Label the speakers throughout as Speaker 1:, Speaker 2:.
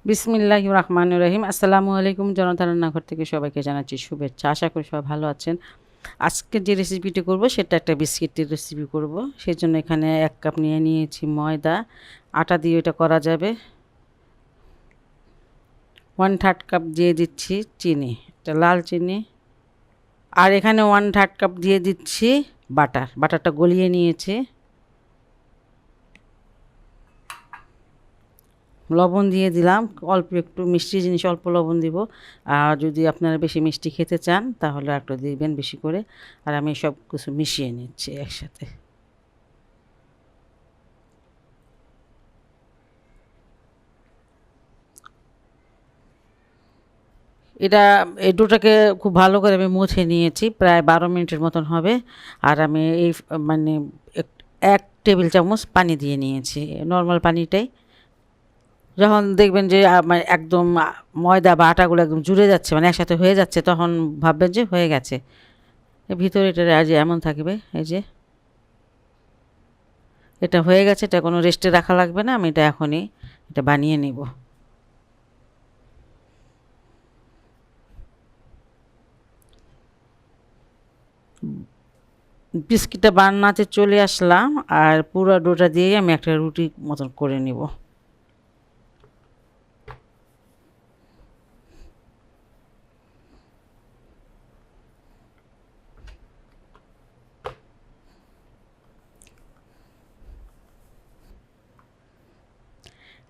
Speaker 1: বিসমিল্লাহির রহমানির রহিম। আসসালামু আলাইকুম। জনতার রান্নাঘর থেকে সবাইকে জানাচ্ছি শুভেচ্ছা। আশা করি সবাই ভালো আছেন। আজকে যে রেসিপিটি করব সেটা একটা বিস্কিটের রেসিপি করব। সেজন্য এখানে 1 কাপ নিয়ে নিয়েছি ময়দা। আটা দিয়ে এটা করা যাবে। 1/3 কাপ দিয়ে দিচ্ছি চিনি, এটা লাল চিনি। আর এখানে 1/3 কাপ দিয়ে দিচ্ছি বাটার। বাটারটা গলিয়ে নিয়েছি। লবণ দিয়ে দিলাম, অল্প একটু মিষ্টি জিনিস অল্প লবণ দিব। আর যদি আপনারা বেশি মিষ্টি খেতে চান তাহলে একটু দিবেন বেশি করে। আর আমি সব কিছু মিশিয়ে নিচ্ছি একসাথে। এটা এই ডোটাকে খুব ভালো করে আমি মুছে নিয়েছি, প্রায় 12 মিনিটের মতন হবে। আর আমি এই মানে 1 টেবিল চামচ পানি দিয়ে নিয়েছি, নর্মাল পানিটাই। যখন দেখবেন যে একদম ময়দা বা আটাগুলো একদম জুড়ে যাচ্ছে, মানে একসাথে হয়ে যাচ্ছে, তখন ভাববেন যে হয়ে গেছে। এর ভিতরে এটা আজ এমন থাকবে, এই যে এটা হয়ে গেছে। এটা কোনো রেস্টে রাখা লাগবে না, আমি এটা এখনই এটা বানিয়ে নিব। বিস্কিটটা বানাতে চলে আসলাম, আর পুরো ডোটা দিয়ে আমি একটা রুটি মতন করে নিব।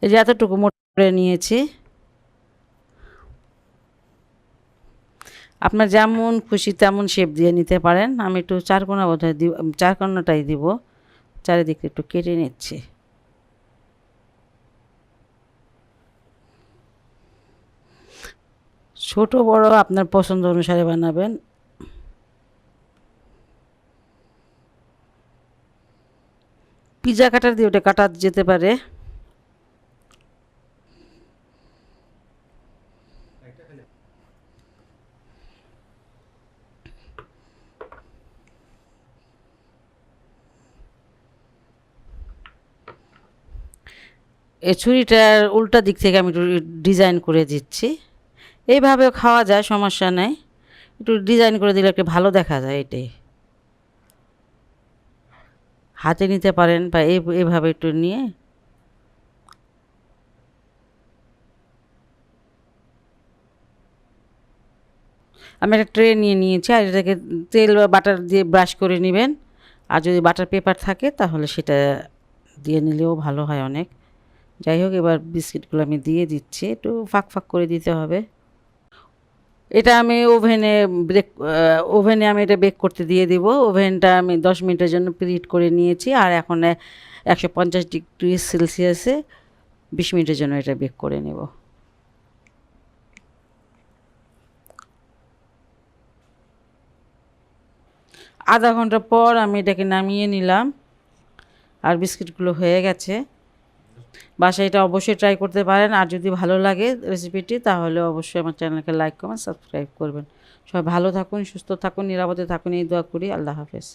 Speaker 1: এই যে এতটুকু মোটা করে নিয়েছি। আপনার যেমন খুশি তেমন শেপ দিয়ে নিতে পারেন। আমি একটু চারকোনা বোধহয় দিব, চারকোনাটাই দিব। চারিদিকে একটু কেটে নিচ্ছি। ছোট বড় আপনার পছন্দ অনুসারে বানাবেন। পিজা কাটার দিয়ে ওটা কাটা যেতে পারে। এই ছুরিটার উল্টা দিক থেকে আমি একটু ডিজাইন করে দিচ্ছি। এইভাবেও খাওয়া যায়, সমস্যা নেই। একটু ডিজাইন করে দিলে একটু ভালো দেখা যায়। এটাই হাতে নিতে পারেন বা এইভাবে একটু নিয়ে আমি একটা ট্রে নিয়ে নিয়েছি। আর এটাকে তেল বা বাটার দিয়ে ব্রাশ করে নেবেন। আর যদি বাটার পেপার থাকে তাহলে সেটা দিয়ে নিলেও ভালো হয় অনেক। যাই হোক, এবার বিস্কিটগুলো আমি দিয়ে দিচ্ছি, একটু ফাঁক ফাঁক করে দিতে হবে। এটা আমি ওভেনে আমি এটা বেক করতে দিয়ে দিব। ওভেনটা আমি 10 মিনিটের জন্য প্রিহিট করে নিয়েছি। আর এখন 150 ডিগ্রি সেলসিয়াসে 20 মিনিটের জন্য এটা বেক করে নেব। আধা ঘন্টা পর আমি এটাকে নামিয়ে নিলাম, আর বিস্কিটগুলো হয়ে গেছে। বাসায় এটা অবশ্যই ট্রাই করতে পারেন। আর যদি ভালো লাগে রেসিপিটি তাহলে অবশ্যই আমার চ্যানেলকে লাইক কমেন্ট সাবস্ক্রাইব করবেন। সবাই ভালো থাকুন, সুস্থ থাকুন, নিরাপদে থাকুন, এই দোয়া করি। আল্লাহ হাফেজ।